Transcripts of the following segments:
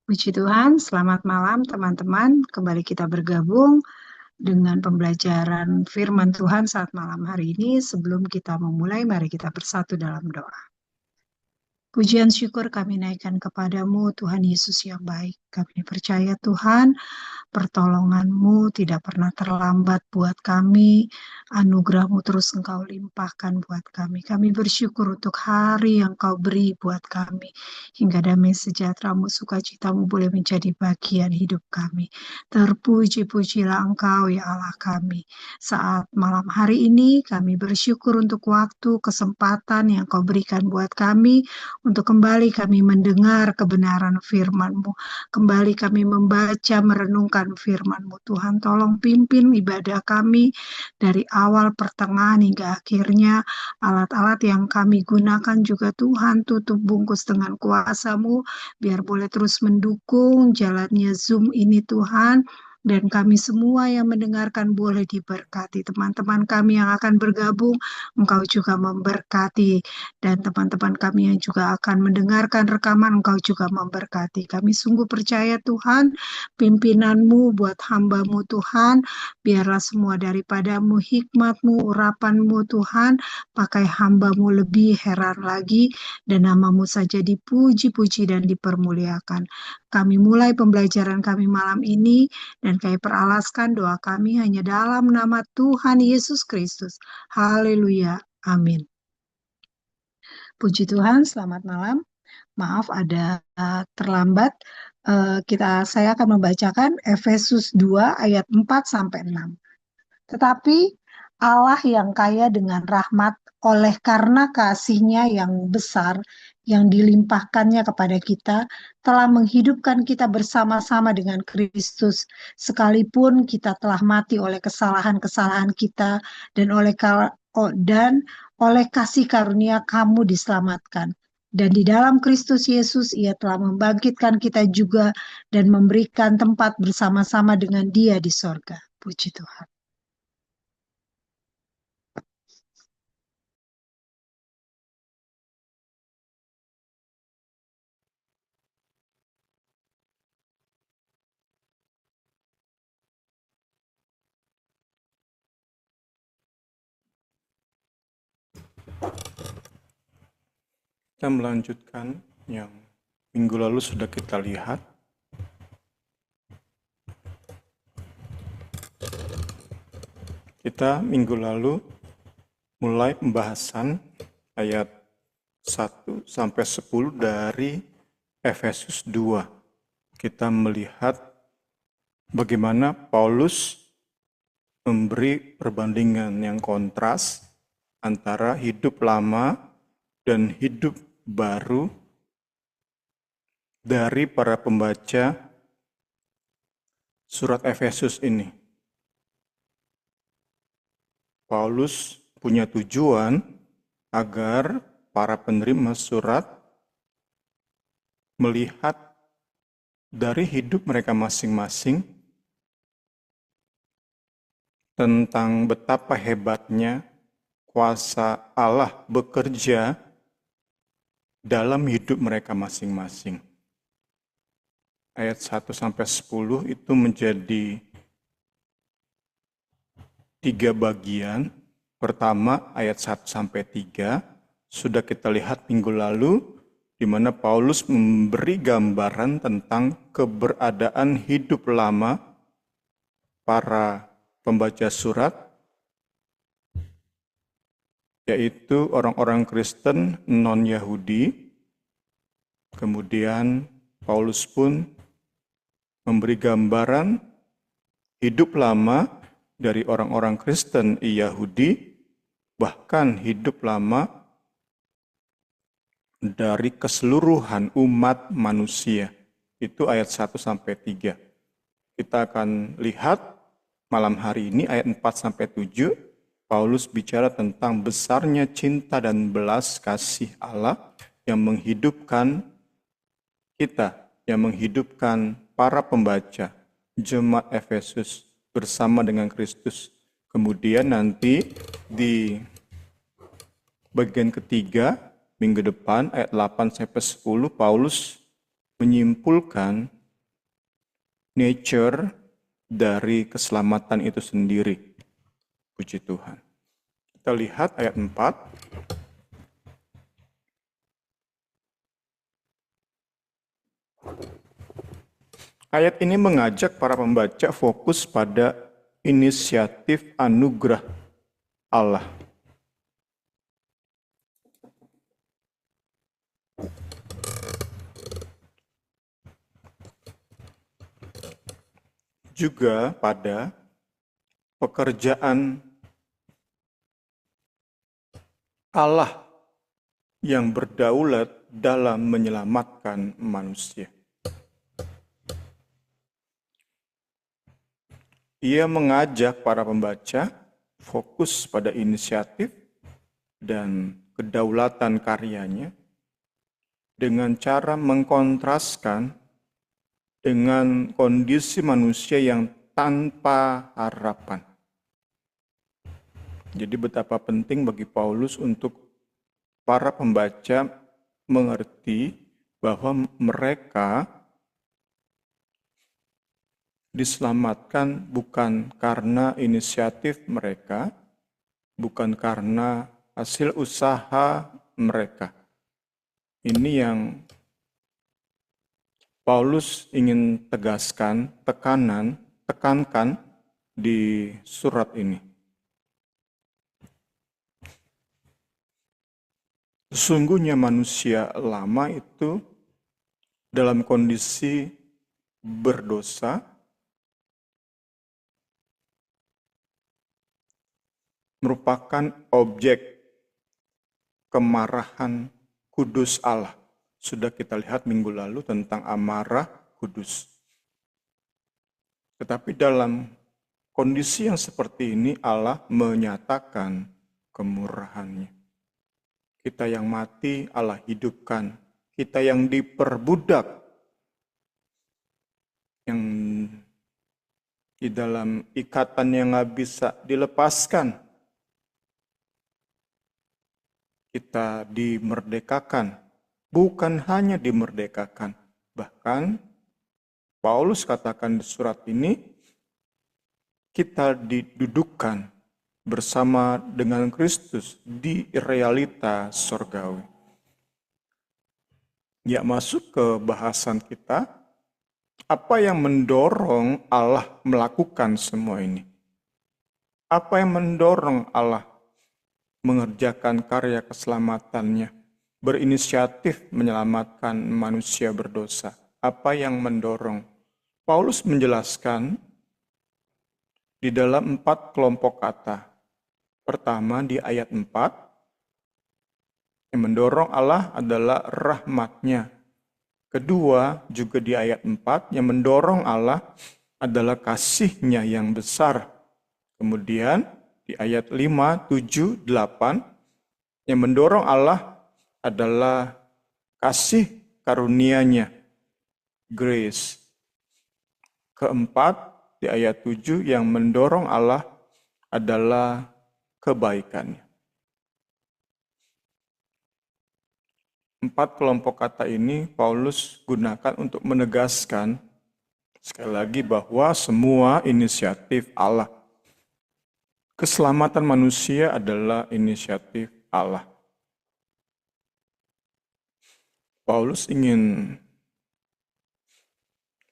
Puji Tuhan, selamat malam teman-teman. Kembali kita bergabung dengan pembelajaran firman Tuhan saat malam hari ini. Sebelum kita memulai, mari kita bersatu dalam doa. Pujian syukur kami naikkan kepadamu, Tuhan Yesus yang baik. Kami percaya Tuhan, pertolongan-Mu tidak pernah terlambat buat kami. Anugerah-Mu terus Engkau limpahkan buat kami. Kami bersyukur untuk hari yang Kau beri buat kami. Hingga damai sejahtera-Mu, sukacita-Mu boleh menjadi bagian hidup kami. Terpuji-pujilah Engkau ya Allah kami. Saat malam hari ini kami bersyukur untuk waktu, kesempatan yang Kau berikan buat kami. Untuk kembali kami mendengar kebenaran firman-Mu. Kembali kami membaca, merenungkan firman-Mu. Tuhan, tolong pimpin ibadah kami dari awal, pertengahan, hingga akhirnya. Alat-alat yang kami gunakan juga Tuhan, tutup bungkus dengan kuasa-Mu, biar boleh terus mendukung jalannya Zoom ini Tuhan. Dan kami semua yang mendengarkan boleh diberkati. Teman-teman kami yang akan bergabung, Engkau juga memberkati. Dan teman-teman kami yang juga akan mendengarkan rekaman, Engkau juga memberkati. Kami sungguh percaya Tuhan, pimpinan-Mu buat hamba-Mu Tuhan, biarlah semua daripada-Mu, hikmat-Mu, urapan-Mu Tuhan, pakai hamba-Mu lebih heran lagi, dan nama-Mu saja dipuji-puji dan dipermuliakan. Kami mulai pembelajaran kami malam ini, dan kami peralaskan doa kami hanya dalam nama Tuhan Yesus Kristus. Haleluya. Amin. Puji Tuhan, selamat malam. Maaf ada terlambat. Saya akan membacakan Efesus 2 ayat 4 sampai 6. Tetapi Allah yang kaya dengan rahmat oleh karena kasih-Nya yang besar yang dilimpahkannya kepada kita telah menghidupkan kita bersama-sama dengan Kristus sekalipun kita telah mati oleh kesalahan-kesalahan kita dan oleh kasih karunia kamu diselamatkan. Dan di dalam Kristus Yesus Ia telah membangkitkan kita juga dan memberikan tempat bersama-sama dengan Dia di sorga. Puji Tuhan. Kita melanjutkan yang minggu lalu sudah kita lihat. Kita minggu lalu mulai pembahasan ayat 1 sampai 10 dari Efesus 2. Kita melihat bagaimana Paulus memberi perbandingan yang kontras antara hidup lama dan hidup baru dari para pembaca surat Efesus ini. Paulus punya tujuan agar para penerima surat melihat dari hidup mereka masing-masing tentang betapa hebatnya kuasa Allah bekerja dalam hidup mereka masing-masing. Ayat 1-10 itu menjadi 3 bagian. Pertama, ayat 1-3 sudah kita lihat minggu lalu, di mana Paulus memberi gambaran tentang keberadaan hidup lama para pembaca surat, yaitu orang-orang Kristen non-Yahudi. Kemudian Paulus pun memberi gambaran hidup lama dari orang-orang Kristen Yahudi, bahkan hidup lama dari keseluruhan umat manusia. Itu ayat 1-3. Kita akan lihat malam hari ini ayat 4-7. Paulus bicara tentang besarnya cinta dan belas kasih Allah yang menghidupkan kita, yang menghidupkan para pembaca jemaat Efesus bersama dengan Kristus. Kemudian nanti di bagian ketiga minggu depan ayat 8-10 Paulus menyimpulkan nature dari keselamatan itu sendiri. Puji Tuhan. Kita lihat ayat 4. Ayat ini mengajak para pembaca fokus pada inisiatif anugerah Allah. Juga pada pekerjaan Allah yang berdaulat dalam menyelamatkan manusia. Ia mengajak para pembaca fokus pada inisiatif dan kedaulatan karyanya dengan cara mengkontraskan dengan kondisi manusia yang tanpa harapan. Jadi betapa penting bagi Paulus untuk para pembaca mengerti bahwa mereka diselamatkan bukan karena inisiatif mereka, bukan karena hasil usaha mereka. Ini yang Paulus ingin tekankan di surat ini. Sesungguhnya manusia lama itu dalam kondisi berdosa, merupakan objek kemarahan kudus Allah. Sudah kita lihat minggu lalu tentang amarah kudus. Tetapi dalam kondisi yang seperti ini Allah menyatakan kemurahannya. Kita yang mati Allah hidupkan. Kita yang diperbudak, yang di dalam ikatan yang gak bisa dilepaskan, kita dimerdekakan, bukan hanya dimerdekakan. Bahkan Paulus katakan di surat ini, kita didudukkan bersama dengan Kristus di realita sorgawi. Ya, masuk ke bahasan kita, apa yang mendorong Allah melakukan semua ini? Apa yang mendorong Allah mengerjakan karya keselamatannya, berinisiatif menyelamatkan manusia berdosa? Apa yang mendorong? Paulus menjelaskan di dalam 4 kelompok kata. Pertama di ayat 4, yang mendorong Allah adalah rahmat-Nya. Kedua juga di ayat 4, yang mendorong Allah adalah kasih-Nya yang besar. Kemudian di ayat 5, 7, 8, yang mendorong Allah adalah kasih karunia-Nya, grace. Keempat, di ayat 7, yang mendorong Allah adalah kebaikannya. 4 kelompok kata ini Paulus gunakan untuk menegaskan sekali lagi bahwa semua inisiatif Allah. Keselamatan manusia adalah inisiatif Allah. Paulus ingin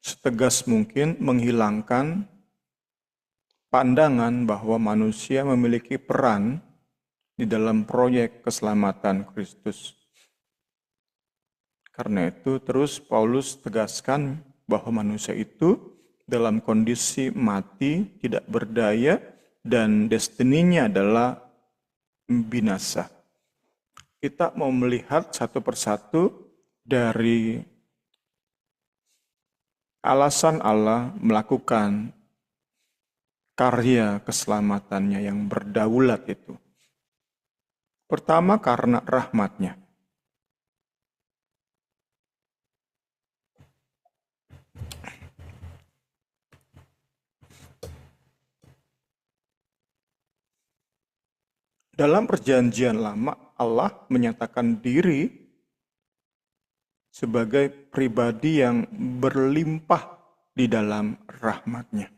setegas mungkin menghilangkan pandangan bahwa manusia memiliki peran di dalam proyek keselamatan Kristus. Karena itu terus Paulus tegaskan bahwa manusia itu dalam kondisi mati, tidak berdaya, dan destininya adalah binasa. Kita mau melihat satu persatu dari alasan Allah melakukan karya keselamatannya yang berdaulat itu. Pertama karena rahmat-Nya. Dalam perjanjian lama, Allah menyatakan diri sebagai pribadi yang berlimpah di dalam rahmat-Nya.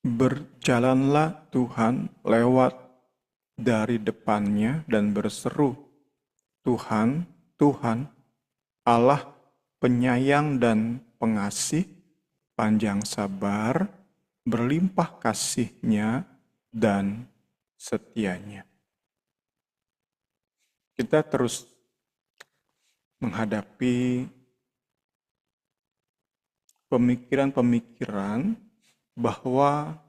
Berjalanlah Tuhan lewat dari depannya dan berseru, Tuhan, Tuhan, Allah penyayang dan pengasih, panjang sabar, berlimpah kasih-Nya dan setianya. Kita terus menghadapi pemikiran-pemikiran bahwa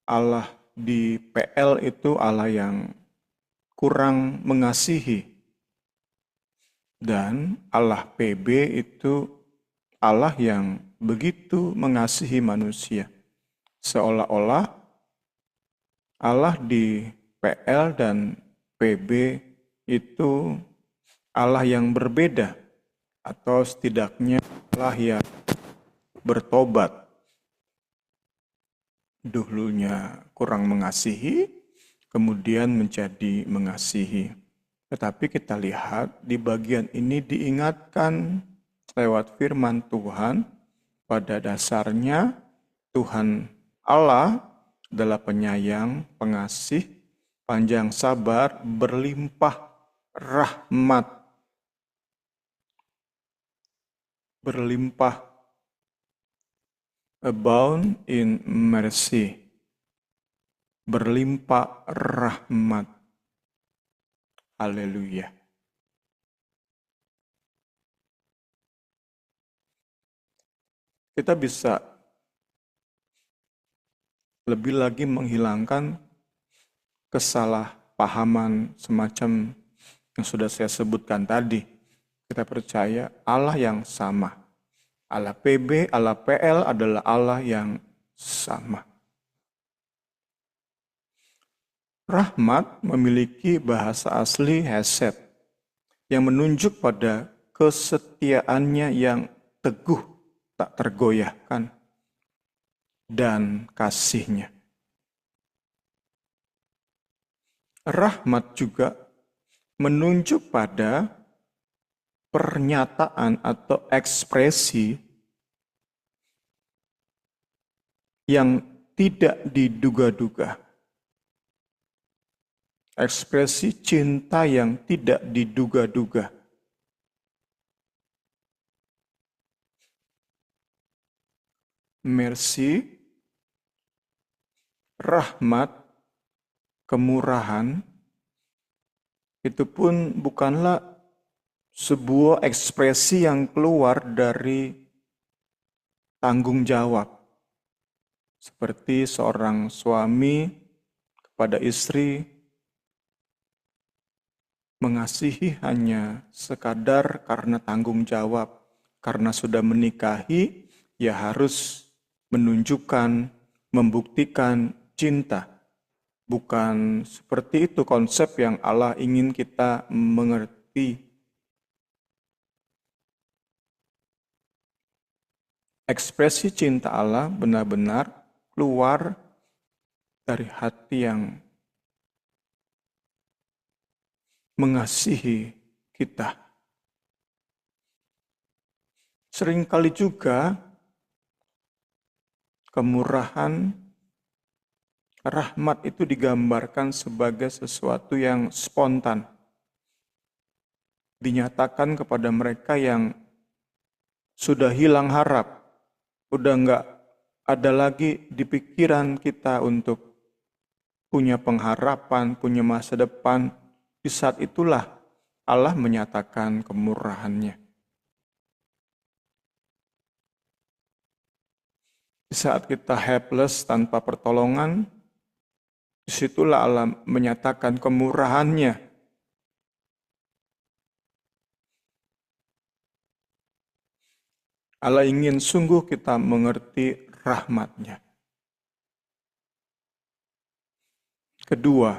Allah di PL itu Allah yang kurang mengasihi, dan Allah PB itu Allah yang begitu mengasihi manusia. Seolah-olah Allah di PL dan PB itu Allah yang berbeda, atau setidaknya Allah yang bertobat. Dulunya kurang mengasihi, kemudian menjadi mengasihi. Tetapi kita lihat di bagian ini diingatkan lewat firman Tuhan, pada dasarnya Tuhan Allah adalah penyayang, pengasih, panjang sabar, berlimpah rahmat, berlimpah, abound in mercy, berlimpah rahmat. Haleluya. Kita bisa lebih lagi menghilangkan kesalahpahaman semacam yang sudah saya sebutkan tadi. Kita percaya Allah yang sama. Allah PB, Allah PL adalah Allah yang sama. Rahmat memiliki bahasa asli hesed yang menunjuk pada kesetiaannya yang teguh, tak tergoyahkan, dan kasih-Nya. Rahmat juga menunjuk pada pernyataan atau ekspresi yang tidak diduga-duga. Ekspresi cinta yang tidak diduga-duga. Mercy, rahmat, kemurahan, itu pun bukanlah sebuah ekspresi yang keluar dari tanggung jawab. Seperti seorang suami kepada istri mengasihi hanya sekadar karena tanggung jawab. Karena sudah menikahi, ya harus menunjukkan, membuktikan cinta. Bukan seperti itu konsep yang Allah ingin kita mengerti. Ekspresi cinta Allah benar-benar keluar dari hati yang mengasihi kita. Seringkali juga kemurahan, rahmat itu digambarkan sebagai sesuatu yang spontan. Dinyatakan kepada mereka yang sudah hilang harap, udah nggak ada lagi di pikiran kita untuk punya pengharapan, punya masa depan. Di saat itulah Allah menyatakan kemurahan-Nya. Di saat kita helpless tanpa pertolongan, disitulah Allah menyatakan kemurahan-Nya. Allah ingin sungguh kita mengerti rahmat-Nya. Kedua,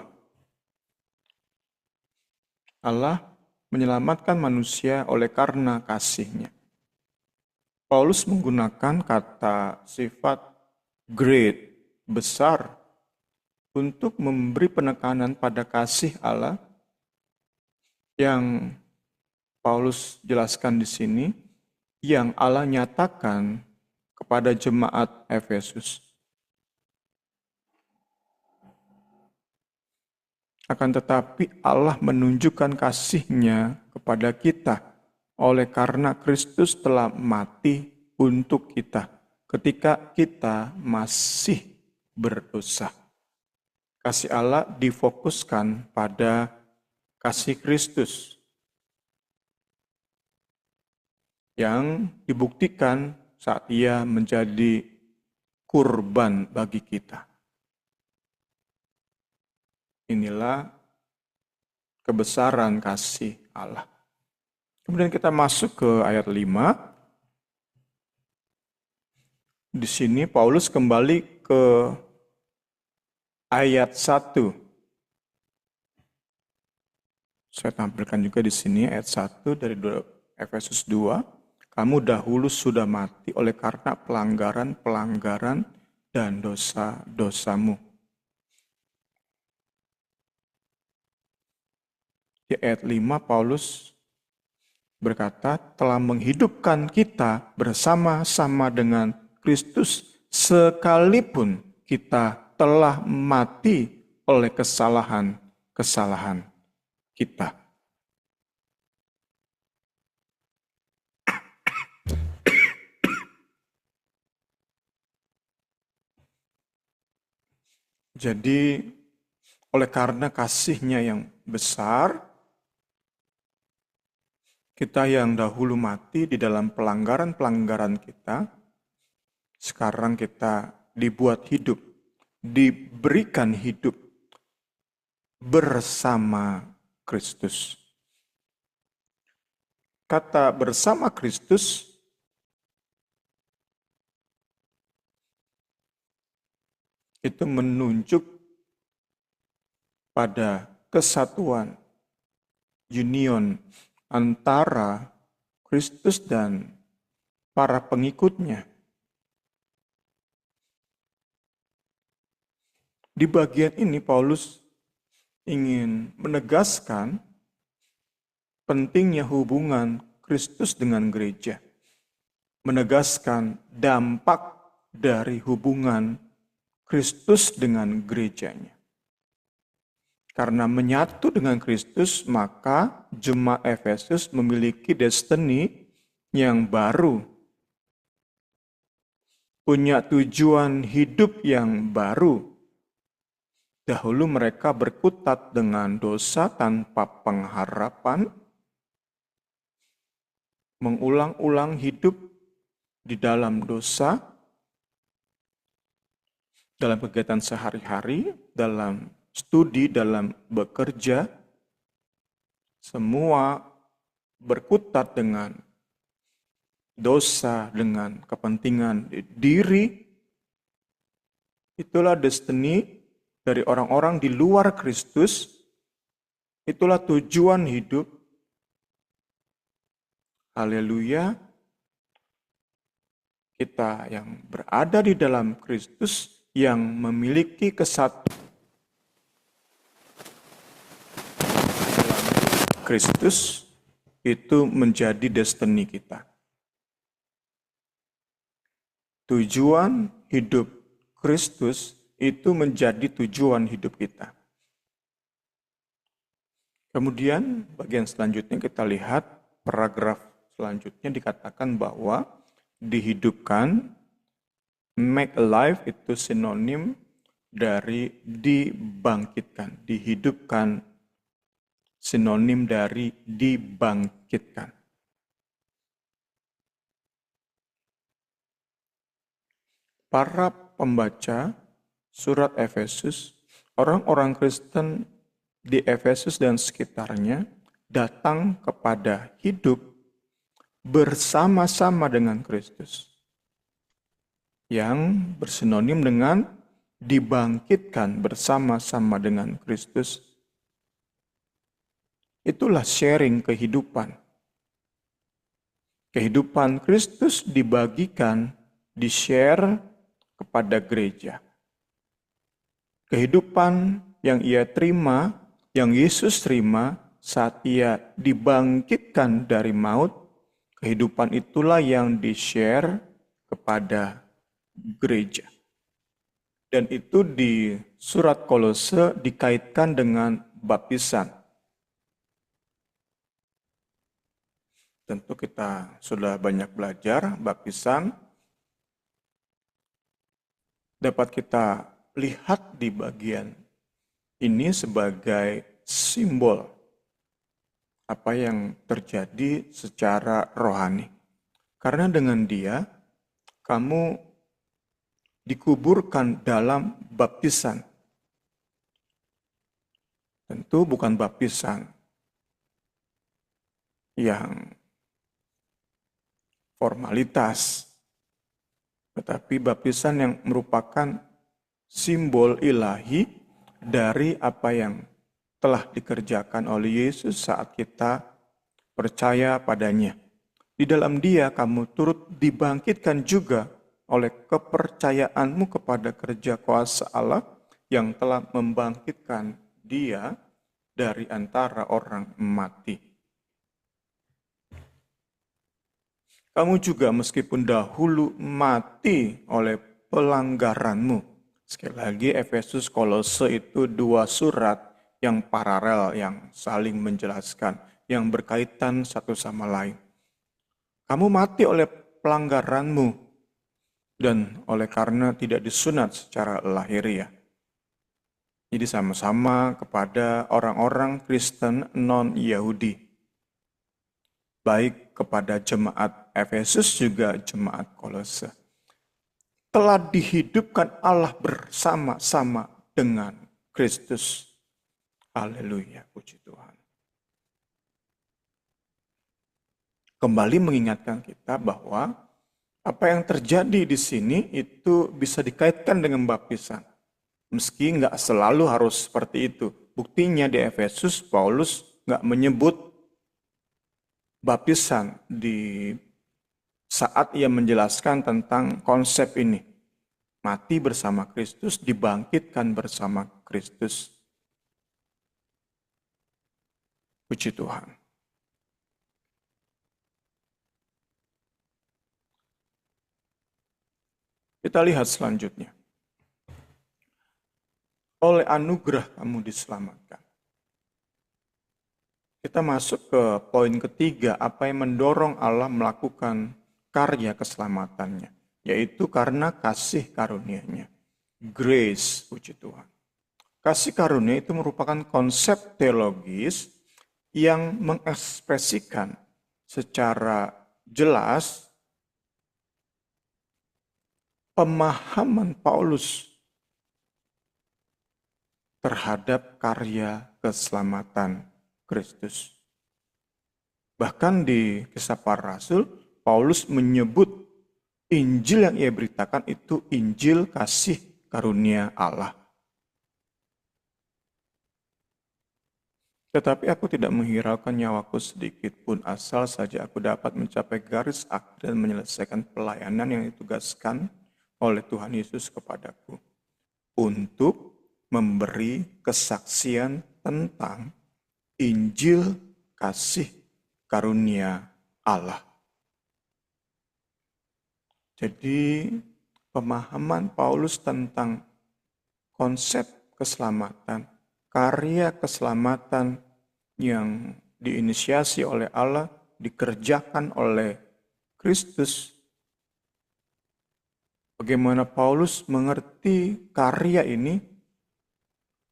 Allah menyelamatkan manusia oleh karena kasih-Nya. Paulus menggunakan kata sifat great, besar, untuk memberi penekanan pada kasih Allah yang Paulus jelaskan di sini, yang Allah nyatakan kepada jemaat Efesus. Akan tetapi Allah menunjukkan kasih-Nya kepada kita oleh karena Kristus telah mati untuk kita ketika kita masih berdosa. Kasih Allah difokuskan pada kasih Kristus yang dibuktikan saat Ia menjadi kurban bagi kita. Inilah kebesaran kasih Allah. Kemudian kita masuk ke ayat 5. Di sini Paulus kembali ke ayat 1. Saya tampilkan juga di sini ayat 1 dari Efesus 2. Kamu dahulu sudah mati oleh karena pelanggaran-pelanggaran dan dosa-dosamu. Di ayat 5 Paulus berkata telah menghidupkan kita bersama-sama dengan Kristus sekalipun kita telah mati oleh kesalahan-kesalahan kita. Jadi oleh karena kasih-Nya yang besar, kita yang dahulu mati di dalam pelanggaran-pelanggaran kita, sekarang kita dibuat hidup, diberikan hidup bersama Kristus. Kata bersama Kristus itu menunjuk pada kesatuan, union antara Kristus dan para pengikutnya. Di bagian ini Paulus ingin menegaskan pentingnya hubungan Kristus dengan gereja. Menegaskan dampak dari hubungan Kristus dengan gerejanya. Karena menyatu dengan Kristus, maka jemaat Efesus memiliki destiny yang baru. Punya tujuan hidup yang baru. Dahulu mereka berkutat dengan dosa tanpa pengharapan, mengulang-ulang hidup di dalam dosa, dalam kegiatan sehari-hari, dalam studi, dalam bekerja, semua berkutat dengan dosa, dengan kepentingan diri. Itulah destiny dari orang-orang di luar Kristus. Itulah tujuan hidup. Haleluya. Kita yang berada di dalam Kristus, yang memiliki kesatuan Kristus, itu menjadi destiny kita. Tujuan hidup Kristus itu menjadi tujuan hidup kita. Kemudian bagian selanjutnya kita lihat paragraf selanjutnya dikatakan bahwa dihidupkan, make alive itu sinonim dari dibangkitkan. Dihidupkan sinonim dari dibangkitkan. Para pembaca surat Efesus, orang-orang Kristen di Efesus dan sekitarnya datang kepada hidup bersama-sama dengan Kristus, yang bersinonim dengan dibangkitkan bersama-sama dengan Kristus. itulah sharing kehidupan. Kehidupan Kristus dibagikan, di-share kepada gereja. Kehidupan yang ia terima, yang Yesus terima saat ia dibangkitkan dari maut, kehidupan itulah yang di-share kepada gereja. Dan itu di surat Kolose dikaitkan dengan baptisan. Tentu kita sudah banyak belajar baptisan. Dapat kita lihat di bagian ini sebagai simbol apa yang terjadi secara rohani. Karena dengan dia, kamu dikuburkan dalam baptisan. Tentu bukan baptisan yang formalitas, tetapi baptisan yang merupakan simbol ilahi dari apa yang telah dikerjakan oleh Yesus saat kita percaya padanya. Di dalam dia kamu turut dibangkitkan juga oleh kepercayaanmu kepada kerja kuasa Allah yang telah membangkitkan dia dari antara orang mati. Kamu juga meskipun dahulu mati oleh pelanggaranmu. Sekali lagi Efesus Kolose itu dua surat yang paralel, yang saling menjelaskan, yang berkaitan satu sama lain. Kamu mati oleh pelanggaranmu dan oleh karena tidak disunat secara lahiriah. Jadi sama-sama kepada orang-orang Kristen non-Yahudi. Baik kepada jemaat Efesus juga jemaat Kolose. Telah dihidupkan Allah bersama-sama dengan Kristus. Haleluya, puji Tuhan. Kembali mengingatkan kita bahwa apa yang terjadi di sini itu bisa dikaitkan dengan baptisan. Meski nggak selalu harus seperti itu. Buktinya di Efesus, Paulus nggak menyebut baptisan di saat ia menjelaskan tentang konsep ini. Mati bersama Kristus, dibangkitkan bersama Kristus. Puji Tuhan. Kita lihat selanjutnya. Oleh anugerah kamu diselamatkan. Kita masuk ke poin ketiga, apa yang mendorong Allah melakukan karya keselamatannya, yaitu karena kasih karunia-Nya. Grace, puji Tuhan. Kasih karunia itu merupakan konsep teologis yang mengekspresikan secara jelas pemahaman Paulus terhadap karya keselamatan Kristus. Bahkan di Kisah Para Rasul, Paulus menyebut Injil yang ia beritakan itu Injil kasih karunia Allah. Tetapi aku tidak menghiraukan nyawaku sedikit pun asal saja aku dapat mencapai garis akhir dan menyelesaikan pelayanan yang ditugaskan oleh Tuhan Yesus kepadaku untuk memberi kesaksian tentang Injil kasih karunia Allah. Jadi pemahaman Paulus tentang konsep keselamatan, karya keselamatan yang diinisiasi oleh Allah, dikerjakan oleh Kristus. Bagaimana Paulus mengerti karya ini,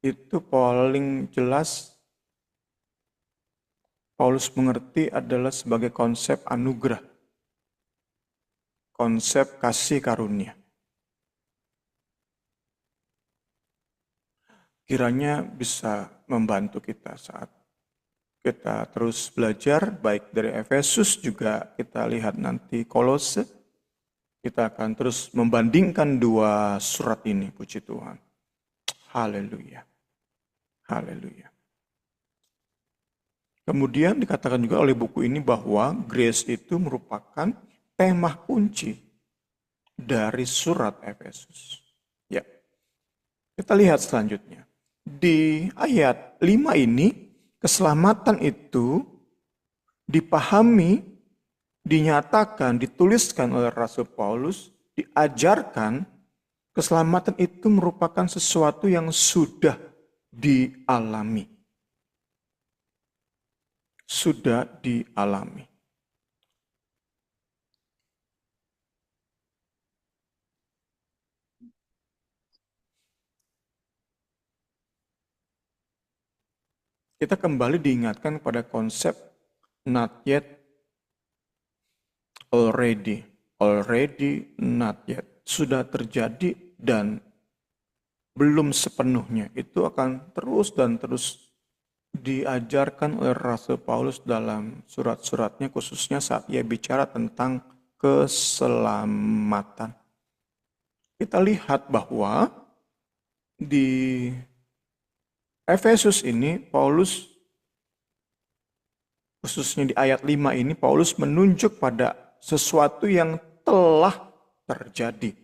itu paling jelas Paulus mengerti adalah sebagai konsep anugerah, konsep kasih karunia. Kiranya bisa membantu kita saat kita terus belajar, baik dari Efesus juga kita lihat nanti Kolose. Kita akan terus membandingkan dua surat ini, puji Tuhan. Haleluya. Haleluya. Kemudian dikatakan juga oleh buku ini bahwa grace itu merupakan tema kunci dari surat Efesus. Ya, kita lihat selanjutnya. Di ayat 5 ini, keselamatan itu dipahami, dinyatakan, dituliskan oleh Rasul Paulus, diajarkan. Keselamatan itu merupakan sesuatu yang sudah dialami. Sudah dialami. Kita kembali diingatkan pada konsep not yet, already. Already, not yet. Sudah terjadi dan belum sepenuhnya. Itu akan terus dan terus diajarkan oleh Rasul Paulus dalam surat-suratnya, khususnya saat ia bicara tentang keselamatan. Kita lihat bahwa di Efesus ini, Paulus, khususnya di ayat 5 ini, Paulus menunjuk pada sesuatu yang telah terjadi.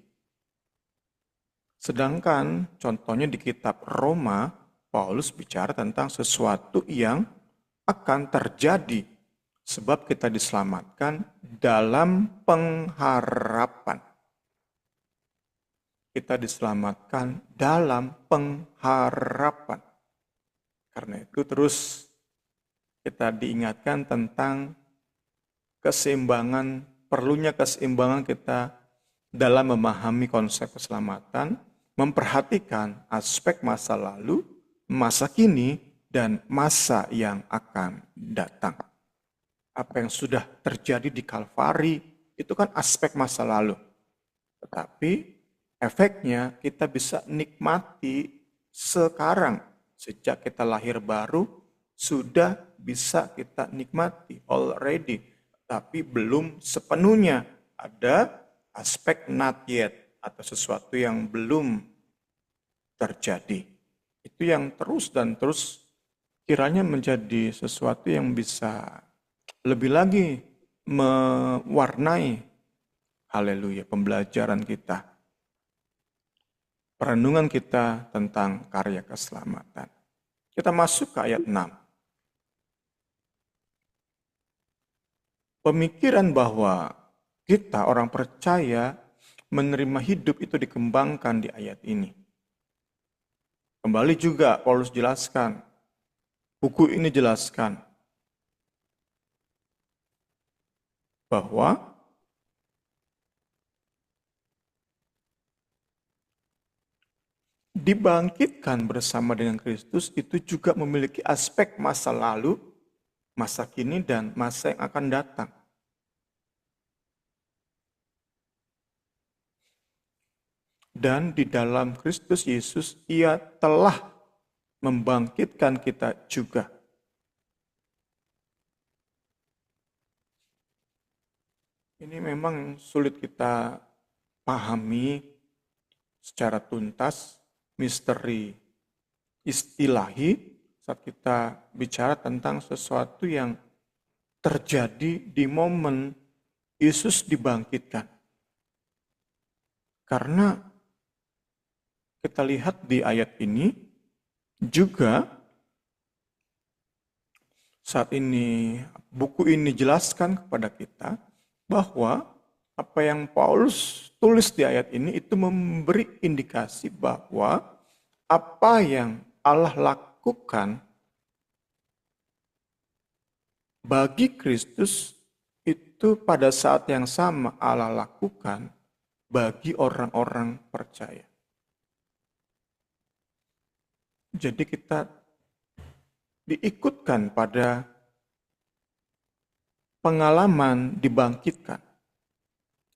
Sedangkan contohnya di kitab Roma, Paulus bicara tentang sesuatu yang akan terjadi. Sebab kita diselamatkan dalam pengharapan. Kita diselamatkan dalam pengharapan. Karena itu terus kita diingatkan tentang keseimbangan, perlunya keseimbangan kita dalam memahami konsep keselamatan, memperhatikan aspek masa lalu, masa kini, dan masa yang akan datang. Apa yang sudah terjadi di Kalvari, itu kan aspek masa lalu. Tetapi efeknya kita bisa nikmati sekarang. Sejak kita lahir baru, sudah bisa kita nikmati already. Tapi belum sepenuhnya. Ada aspek not yet, atau sesuatu yang belum terjadi. Itu yang terus dan terus kiranya menjadi sesuatu yang bisa lebih lagi mewarnai, haleluya, pembelajaran kita, perenungan kita tentang karya keselamatan. Kita masuk ke ayat 6. Pemikiran bahwa kita orang percaya menerima hidup itu dikembangkan di ayat ini. Kembali juga Paulus jelaskan, buku ini jelaskan bahwa dibangkitkan bersama dengan Kristus itu juga memiliki aspek masa lalu, masa kini, dan masa yang akan datang. Dan di dalam Kristus Yesus, Ia telah membangkitkan kita juga. Ini memang sulit kita pahami secara tuntas, misteri istilahi saat kita bicara tentang sesuatu yang terjadi di momen Yesus dibangkitkan. Karena kita lihat di ayat ini juga saat ini buku ini jelaskan kepada kita bahwa apa yang Paulus tulis di ayat ini itu memberi indikasi bahwa apa yang Allah lakukan bagi Kristus itu pada saat yang sama Allah lakukan bagi orang-orang percaya. Jadi kita diikutkan pada pengalaman dibangkitkan.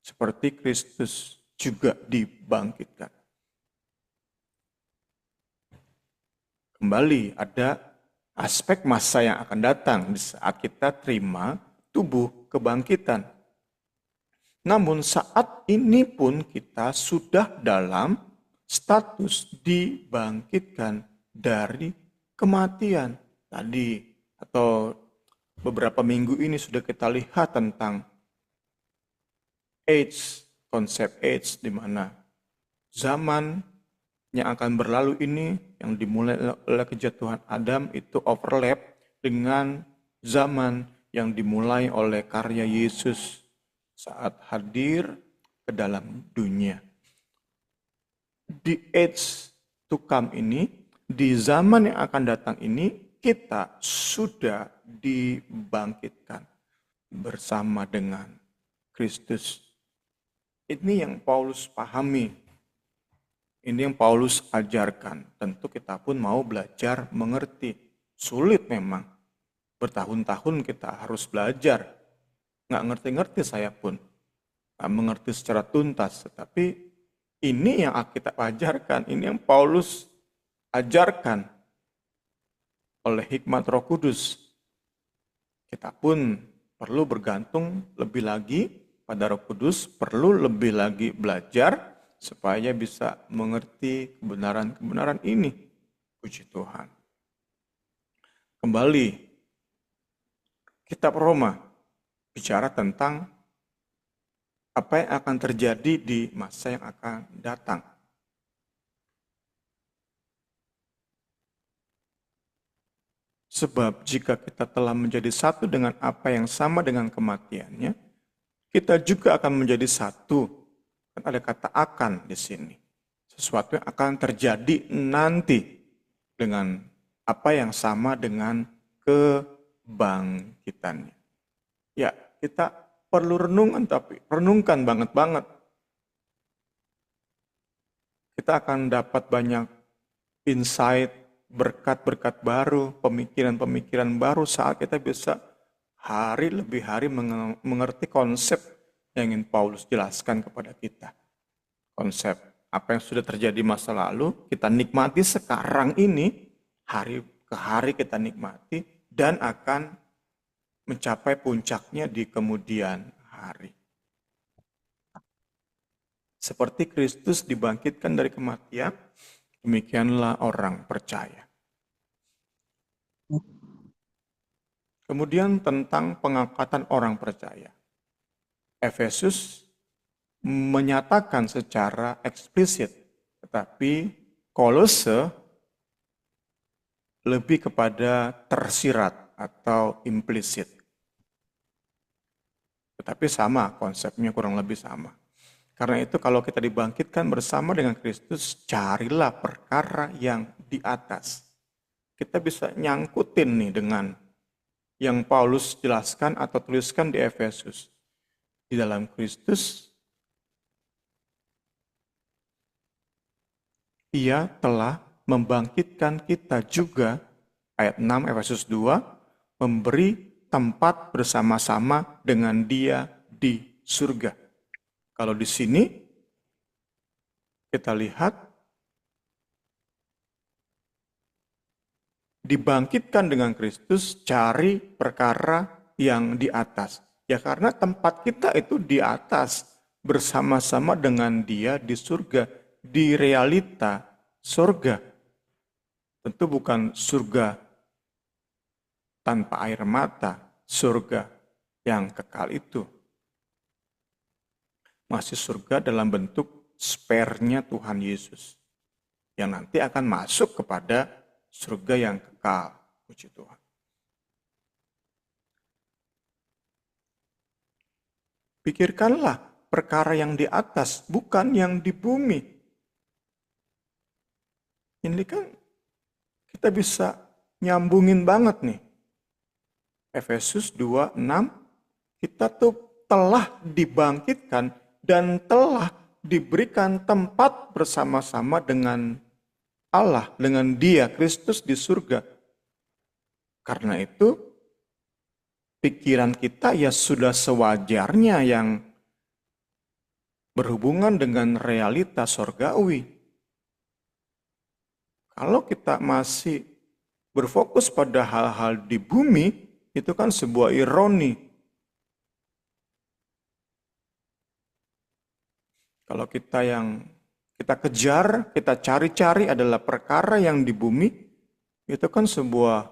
Seperti Kristus juga dibangkitkan. Kembali ada aspek masa yang akan datang di saat kita terima tubuh kebangkitan. Namun saat ini pun kita sudah dalam status dibangkitkan dari kematian tadi, atau beberapa minggu ini sudah kita lihat tentang age, konsep age, di mana zaman yang akan berlalu ini, yang dimulai oleh kejatuhan Adam, itu overlap dengan zaman yang dimulai oleh karya Yesus saat hadir ke dalam dunia. Di age to come ini, di zaman yang akan datang ini, kita sudah dibangkitkan bersama dengan Kristus. Ini yang Paulus pahami. Ini yang Paulus ajarkan. Tentu kita pun mau belajar mengerti. Sulit memang. Bertahun-tahun kita harus belajar. Nggak ngerti-ngerti saya pun. Nggak mengerti secara tuntas. Tetapi ini yang kita ajarkan. Ini yang Paulus ajarkan oleh hikmat Roh Kudus. Kita pun perlu bergantung lebih lagi pada Roh Kudus. Perlu lebih lagi belajar supaya bisa mengerti kebenaran-kebenaran ini. Puji Tuhan. Kembali, kitab Roma bicara tentang apa yang akan terjadi di masa yang akan datang. Sebab jika kita telah menjadi satu dengan apa yang sama dengan kematiannya, kita juga akan menjadi satu. Ada kata akan di sini. Sesuatu yang akan terjadi nanti dengan apa yang sama dengan kebangkitannya. Ya, kita perlu renungan, tapi renungkan banget-banget. Kita akan dapat banyak insight, berkat-berkat baru, pemikiran-pemikiran baru saat kita bisa hari lebih hari mengerti konsep yang ingin Paulus jelaskan kepada kita. Konsep apa yang sudah terjadi masa lalu, kita nikmati sekarang ini, hari ke hari kita nikmati, dan akan mencapai puncaknya di kemudian hari. Seperti Kristus dibangkitkan dari kematian, demikianlah orang percaya. Kemudian tentang pengangkatan orang percaya. Efesus menyatakan secara eksplisit, tetapi Kolose lebih kepada tersirat atau implisit. Tetapi sama, konsepnya kurang lebih sama. Karena itu kalau kita dibangkitkan bersama dengan Kristus, carilah perkara yang di atas. Kita bisa nyangkutin nih dengan yang Paulus jelaskan atau tuliskan di Efesus. Di dalam Kristus, Ia telah membangkitkan kita juga, ayat 6 Efesus 2, memberi tempat bersama-sama dengan Dia di surga. Kalau di sini kita lihat dibangkitkan dengan Kristus, cari perkara yang di atas. Ya karena tempat kita itu di atas, bersama-sama dengan Dia di surga. Di realita surga. Tentu bukan surga tanpa air mata, surga yang kekal itu. Masih surga dalam bentuk spare-nya Tuhan Yesus. Yang nanti akan masuk kepada surga yang kekal. Puji Tuhan. Pikirkanlah perkara yang di atas, bukan yang di bumi. Ini kan kita bisa nyambungin banget nih. Efesus 2:6, kita tuh telah dibangkitkan dan telah diberikan tempat bersama-sama dengan Allah, dengan Dia, Kristus di surga. Karena itu, pikiran kita ya sudah sewajarnya yang berhubungan dengan realita surgawi. Kalau kita masih berfokus pada hal-hal di bumi, itu kan sebuah ironi. Kalau kita kejar, kita cari-cari adalah perkara yang di bumi, itu kan sebuah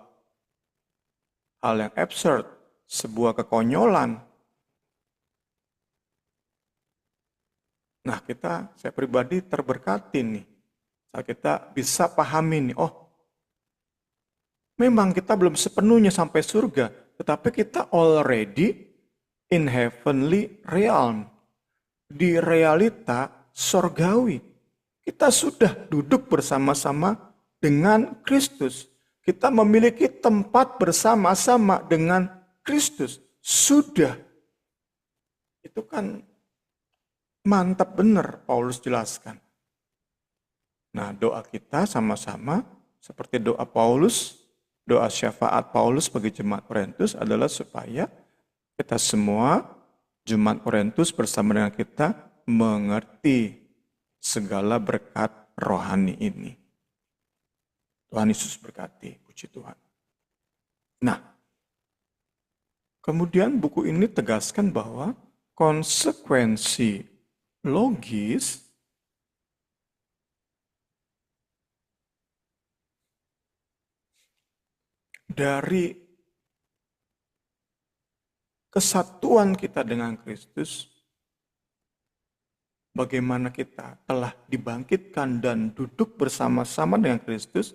hal yang absurd, sebuah kekonyolan. Nah, saya pribadi terberkati nih. Saat kita bisa pahami nih, oh memang kita belum sepenuhnya sampai surga, tetapi kita already in heavenly realm. Di realita sorgawi. Kita sudah duduk bersama-sama dengan Kristus. Kita memiliki tempat bersama-sama dengan Kristus. Sudah. Itu kan mantap benar Paulus jelaskan. Nah, doa kita sama-sama seperti doa Paulus, doa syafaat Paulus bagi jemaat Korintus adalah supaya kita semua, jemaat Korintus bersama dengan kita, mengerti segala berkat rohani ini. Tuhan Yesus berkati, puji Tuhan. Nah, kemudian buku ini tegaskan bahwa konsekuensi logis dari kesatuan kita dengan Kristus, bagaimana kita telah dibangkitkan dan duduk bersama-sama dengan Kristus,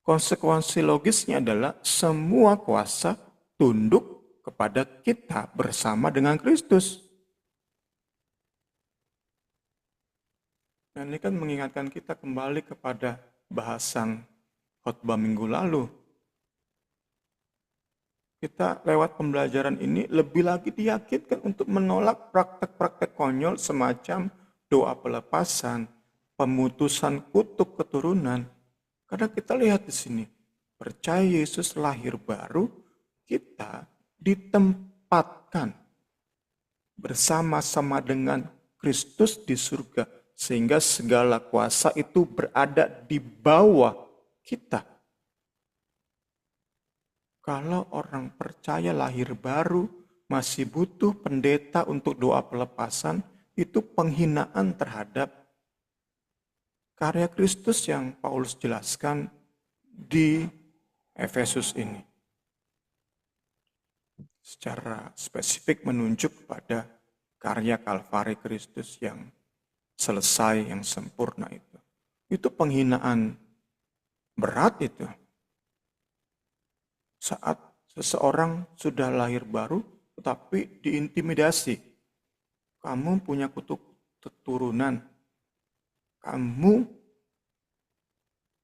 konsekuensi logisnya adalah semua kuasa tunduk kepada kita bersama dengan Kristus. Dan ini kan mengingatkan kita kembali kepada bahasan khotbah minggu lalu. Kita lewat pembelajaran ini lebih lagi diyakinkan untuk menolak praktek-praktek konyol semacam doa pelepasan, pemutusan kutuk keturunan. Karena kita lihat di sini, percaya Yesus lahir baru, kita ditempatkan bersama-sama dengan Kristus di surga. Sehingga segala kuasa itu berada di bawah kita. Kalau orang percaya lahir baru, masih butuh pendeta untuk doa pelepasan, itu penghinaan terhadap karya Kristus yang Paulus jelaskan di Efesus ini. Secara spesifik menunjuk pada karya Kalvari Kristus yang selesai, yang sempurna itu. Itu penghinaan berat itu. Saat seseorang sudah lahir baru, tetapi diintimidasi. Kamu punya kutuk keturunan. Kamu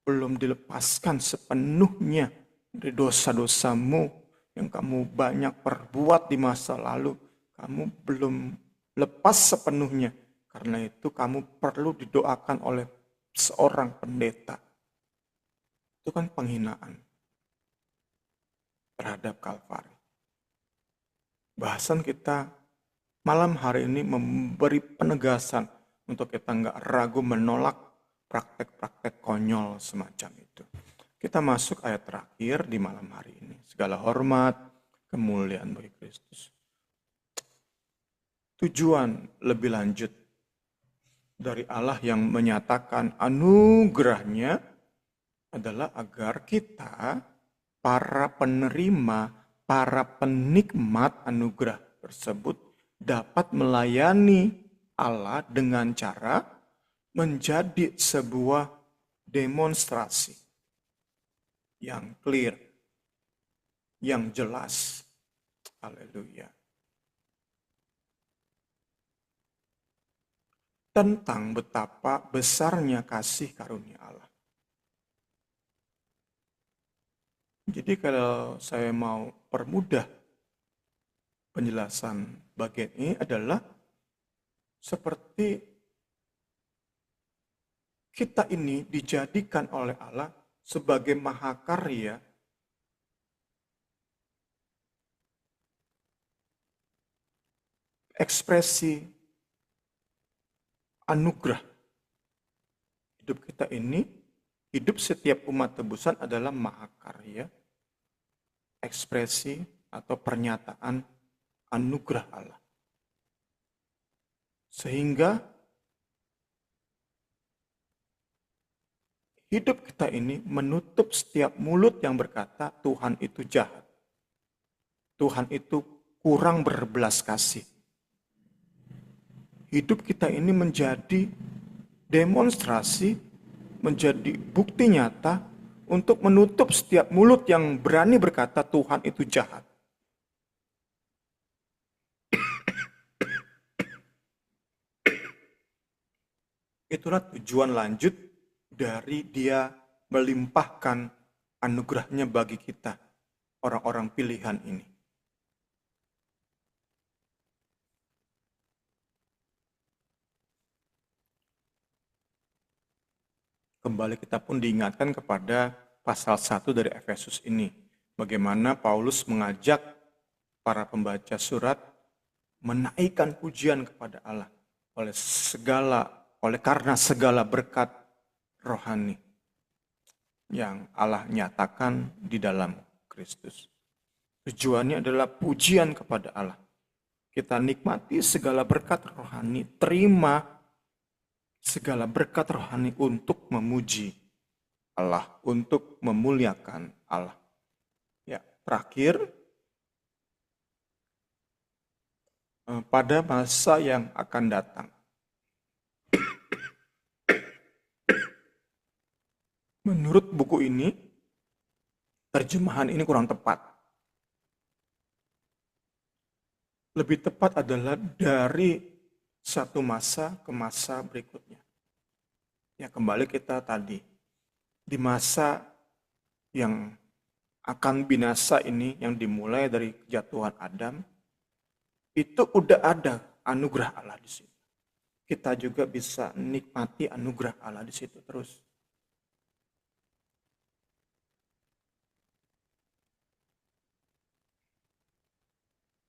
belum dilepaskan sepenuhnya dari dosa-dosamu yang kamu banyak perbuat di masa lalu. Kamu belum lepas sepenuhnya. Karena itu kamu perlu didoakan oleh seorang pendeta. Itu kan penghinaan terhadap Kalvari. Bahasan kita malam hari ini memberi penegasan untuk kita nggak ragu menolak praktek-praktek konyol semacam itu. Kita masuk ayat terakhir di malam hari ini. Segala hormat, kemuliaan bagi Kristus. Tujuan lebih lanjut dari Allah yang menyatakan anugerahnya adalah agar kita, para penerima, para penikmat anugerah tersebut dapat melayani Allah dengan cara menjadi sebuah demonstrasi yang clear, yang jelas. Haleluya. Tentang betapa besarnya kasih karunia Allah. Jadi kalau saya mau permudah penjelasan bagian ini adalah seperti kita ini dijadikan oleh Allah sebagai mahakarya ekspresi anugerah. Hidup kita ini, hidup setiap umat tebusan adalah mahakarya, ekspresi atau pernyataan anugerah Allah. Sehingga hidup kita ini menutup setiap mulut yang berkata Tuhan itu jahat. Tuhan itu kurang berbelas kasih. Hidup kita ini menjadi demonstrasi, menjadi bukti nyata untuk menutup setiap mulut yang berani berkata Tuhan itu jahat. Itulah tujuan lanjut dari Dia melimpahkan anugerahnya bagi kita, orang-orang pilihan ini. Kembali kita pun diingatkan kepada pasal 1 dari Efesus ini. Bagaimana Paulus mengajak para pembaca surat menaikkan pujian kepada Allah oleh karena segala berkat rohani yang Allah nyatakan di dalam Kristus. Tujuannya adalah pujian kepada Allah. Kita nikmati segala berkat rohani, terima segala berkat rohani untuk memuji Allah, untuk memuliakan Allah. Ya, terakhir, pada masa yang akan datang. Menurut buku ini, terjemahan ini kurang tepat. Lebih tepat adalah dari satu masa ke masa berikutnya. Ya, kembali kita tadi. Di masa yang akan binasa ini, yang dimulai dari kejatuhan Adam, itu udah ada anugerah Allah di situ. Kita juga bisa nikmati anugerah Allah di situ terus.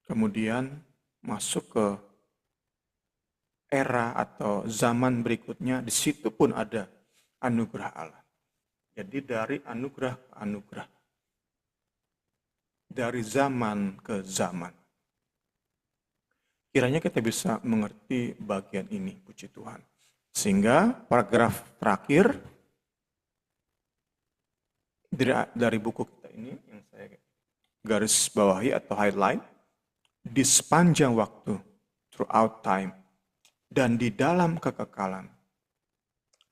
Kemudian masuk ke era atau zaman berikutnya, di situ pun ada anugerah Allah. Jadi dari anugerah ke anugerah. Dari zaman ke zaman. Kiranya kita bisa mengerti bagian ini, puji Tuhan. Sehingga paragraf terakhir dari buku kita ini, yang saya garis bawahi atau highlight, di sepanjang waktu, throughout time, dan di dalam kekekalan,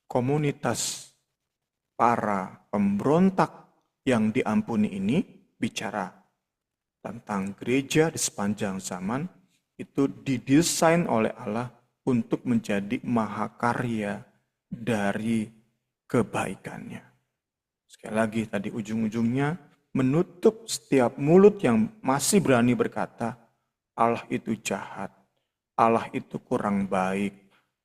komunitas para pemberontak yang diampuni ini bicara tentang gereja di sepanjang zaman itu didesain oleh Allah untuk menjadi mahakarya dari kebaikannya. Sekali lagi tadi ujung-ujungnya menutup setiap mulut yang masih berani berkata Allah itu jahat, Allah itu kurang baik,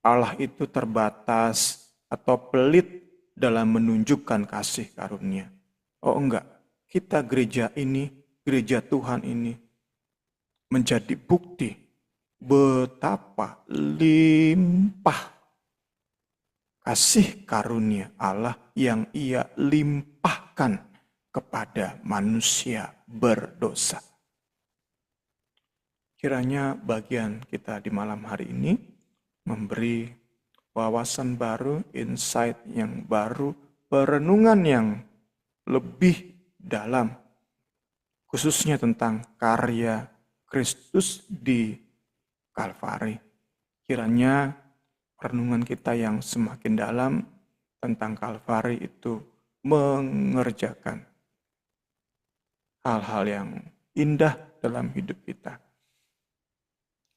Allah itu terbatas atau pelit dalam menunjukkan kasih karunia. Oh enggak, kita gereja ini, gereja Tuhan ini menjadi bukti betapa limpah kasih karunia Allah yang Ia limpahkan kepada manusia berdosa. Kiranya bagian kita di malam hari ini memberi wawasan baru, insight yang baru, perenungan yang lebih dalam, khususnya tentang karya Kristus di Kalvari. Kiranya renungan kita yang semakin dalam tentang Kalvari itu mengerjakan hal-hal yang indah dalam hidup kita.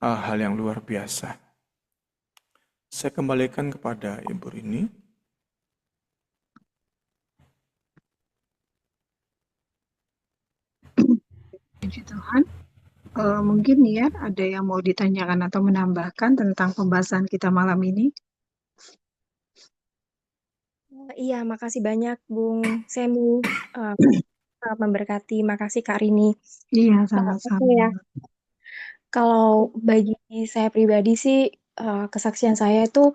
Hal-hal yang luar biasa. Saya kembalikan kepada Ibu Rini. Puji Tuhan. Mungkin ya ada yang mau ditanyakan atau menambahkan tentang pembahasan kita malam ini. Iya, makasih banyak Bung Semi. Eh, sangat memberkati. Makasih Kak Rini. Iya, Apa sama-sama. ya? Kalau bagi saya pribadi sih, kesaksian saya itu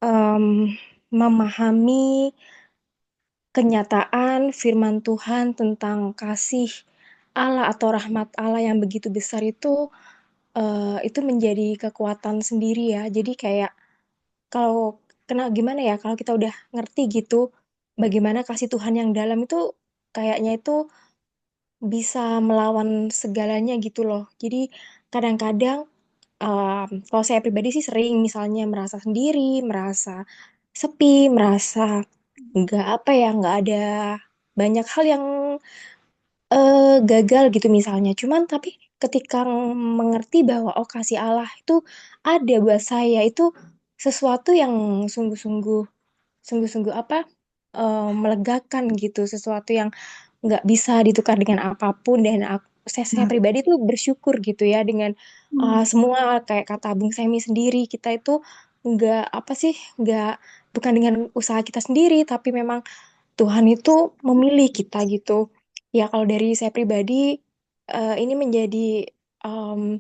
em, memahami kenyataan firman Tuhan tentang kasih Allah atau rahmat Allah yang begitu besar itu menjadi kekuatan sendiri ya. Jadi kayak kalau gimana ya kalau kita udah ngerti gitu bagaimana kasih Tuhan yang dalam itu kayaknya itu bisa melawan segalanya gitu loh. Jadi kadang-kadang kalau saya pribadi sih sering misalnya merasa sendiri, merasa sepi, merasa nggak apa ya, nggak ada banyak hal yang gagal gitu misalnya. Cuman tapi ketika mengerti bahwa oh kasih Allah itu ada buat saya itu sesuatu yang sungguh-sungguh sungguh-sungguh apa melegakan gitu, sesuatu yang nggak bisa ditukar dengan apapun dan saya Nah, pribadi tuh bersyukur gitu ya dengan semua kayak kata Bung Semi sendiri kita itu nggak apa sih nggak bukan dengan usaha kita sendiri tapi memang Tuhan itu memilih kita gitu. Ya kalau dari saya pribadi ini menjadi em,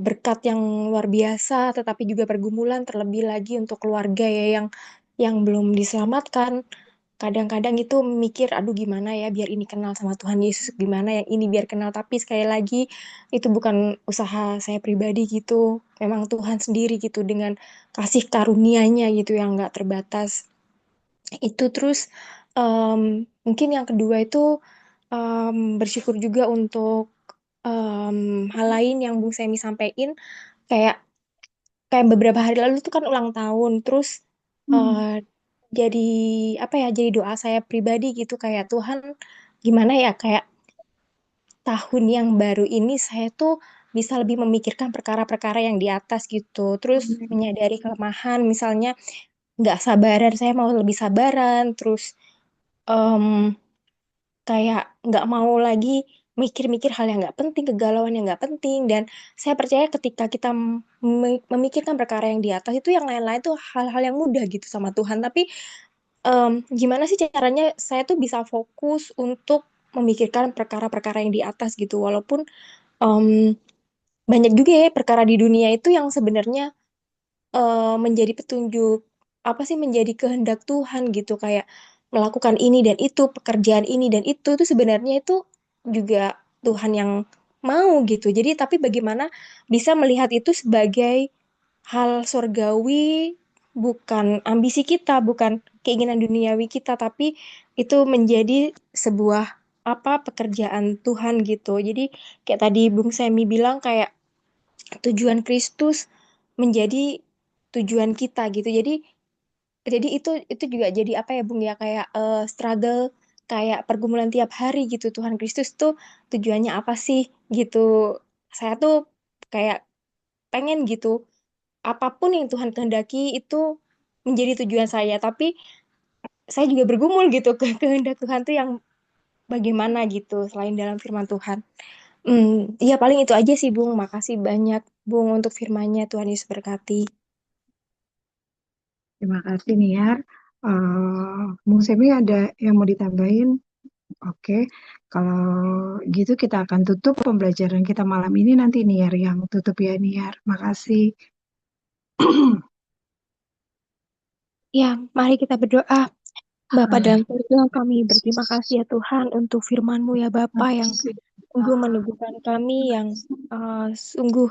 berkat yang luar biasa, tetapi juga pergumulan terlebih lagi untuk keluarga ya yang belum diselamatkan. Kadang-kadang itu mikir, aduh gimana ya biar ini kenal sama Tuhan Yesus, gimana yang ini biar kenal. Tapi sekali lagi itu bukan usaha saya pribadi gitu. Memang Tuhan sendiri gitu dengan kasih karunia-Nya gitu yang nggak terbatas. Itu terus mungkin yang kedua itu bersyukur juga untuk hal lain yang Bung Semi sampaikan kayak kayak beberapa hari lalu tuh kan ulang tahun terus eh, jadi apa ya jadi doa saya pribadi gitu kayak Tuhan gimana ya kayak tahun yang baru ini saya tuh bisa lebih memikirkan perkara-perkara yang di atas gitu terus menyadari kelemahan misalnya nggak sabaran saya mau lebih sabaran terus em, kayak nggak mau lagi mikir-mikir hal yang nggak penting, kegalauan yang nggak penting. Dan saya percaya ketika kita memikirkan perkara yang di atas itu yang lain-lain tuh hal-hal yang mudah gitu sama Tuhan. Tapi gimana sih caranya saya tuh bisa fokus untuk memikirkan perkara-perkara yang di atas gitu. Walaupun em, banyak juga ya perkara di dunia itu yang sebenarnya menjadi petunjuk apa sih menjadi kehendak Tuhan gitu kayak melakukan ini dan itu pekerjaan ini dan itu sebenarnya itu juga Tuhan yang mau gitu jadi tapi bagaimana bisa melihat itu sebagai hal surgawi bukan ambisi kita bukan keinginan duniawi kita tapi itu menjadi sebuah apa pekerjaan Tuhan gitu jadi kayak tadi Bung Semi bilang kayak tujuan Kristus menjadi tujuan kita gitu. Jadi itu juga jadi apa ya Bung ya kayak struggle kayak pergumulan tiap hari gitu. Tuhan Kristus tuh tujuannya apa sih gitu. Saya tuh kayak pengen gitu apapun yang Tuhan kehendaki itu menjadi tujuan saya, tapi saya juga bergumul gitu ke kehendak Tuhan tuh yang bagaimana gitu selain dalam firman Tuhan. Ya paling itu aja sih Bung. Makasih banyak Bung untuk firman-Nya. Tuhan Yesus berkati. terima kasih Niar. Bung Semi ada yang mau ditambahin? Oke, kalau gitu kita akan tutup pembelajaran kita malam ini nanti Niar yang tutup ya Niar. Makasih. Ya, mari kita berdoa. Bapa dalam surga, kami berterima kasih ya Tuhan untuk firman-Mu ya Bapa yang sungguh meneguhkan kami, yang sungguh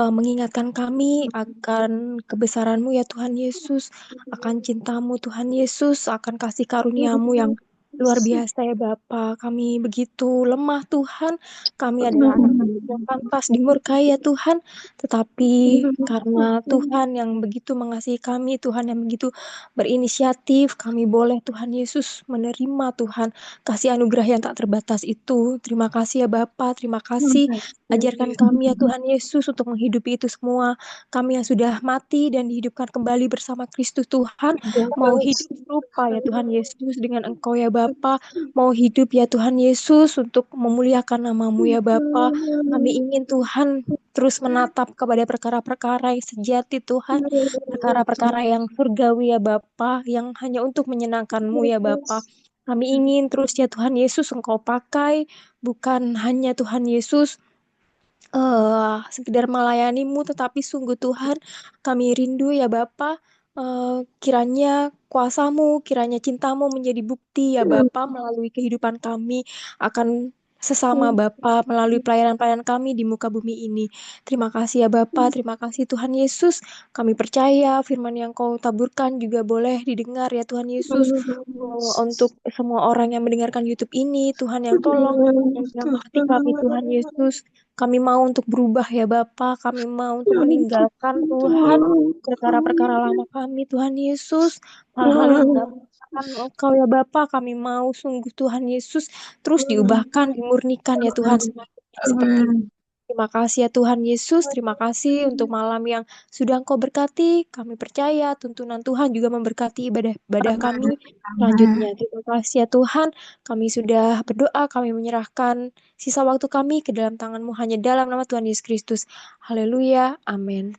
mengingatkan kami akan kebesaran-Mu ya Tuhan Yesus, akan cinta-Mu Tuhan Yesus, akan kasih karunia-Mu yang luar biasa ya Bapa. Kami begitu lemah Tuhan, kami adalah anak-anak yang pantas dimurkai ya Tuhan, tetapi karena Tuhan yang begitu mengasihi kami, Tuhan yang begitu berinisiatif, kami boleh Tuhan Yesus menerima Tuhan kasih anugerah yang tak terbatas itu. Terima kasih ya Bapa, terima kasih. Ajarkan kami ya Tuhan Yesus untuk menghidupi itu semua. Kami yang sudah mati dan dihidupkan kembali bersama Kristus Tuhan, mau hidup serupa ya Tuhan Yesus dengan Engkau ya Bapa, mau hidup ya Tuhan Yesus untuk memuliakan namamu ya Bapa. Kami ingin Tuhan terus menatap kepada perkara-perkara yang sejati Tuhan, perkara-perkara yang surgawi ya Bapa, yang hanya untuk menyenangkan-Mu ya Bapa. Kami ingin terus ya Tuhan Yesus Engkau pakai, bukan hanya Tuhan Yesus sekedar melayani-Mu, tetapi sungguh Tuhan kami rindu ya Bapa, kiranya kuasa-Mu, kiranya cinta-Mu menjadi bukti ya Bapa melalui kehidupan kami akan sesama Bapa melalui pelayanan-pelayanan kami di muka bumi ini. Terima kasih ya Bapa, terima kasih Tuhan Yesus. Kami percaya firman yang Kau taburkan juga boleh didengar ya Tuhan Yesus. Untuk semua orang yang mendengarkan YouTube ini, Tuhan yang tolong menjamah hati kami Tuhan Yesus. Kami mau untuk berubah ya Bapa, kami mau untuk meninggalkan Tuhan perkara-perkara lama kami Tuhan Yesus. Hal-hal yang gak menyenangkan Engkau ya Bapa, kami mau sungguh Tuhan Yesus terus diubahkan, dimurnikan ya Tuhan semakin seperti terima kasih ya Tuhan Yesus, terima kasih untuk malam yang sudah Engkau berkati. Kami percaya tuntunan Tuhan juga memberkati ibadah-ibadah kami selanjutnya. Terima kasih ya Tuhan, kami sudah berdoa, kami menyerahkan sisa waktu kami ke dalam tangan-Mu hanya dalam nama Tuhan Yesus Kristus. Haleluya, amin.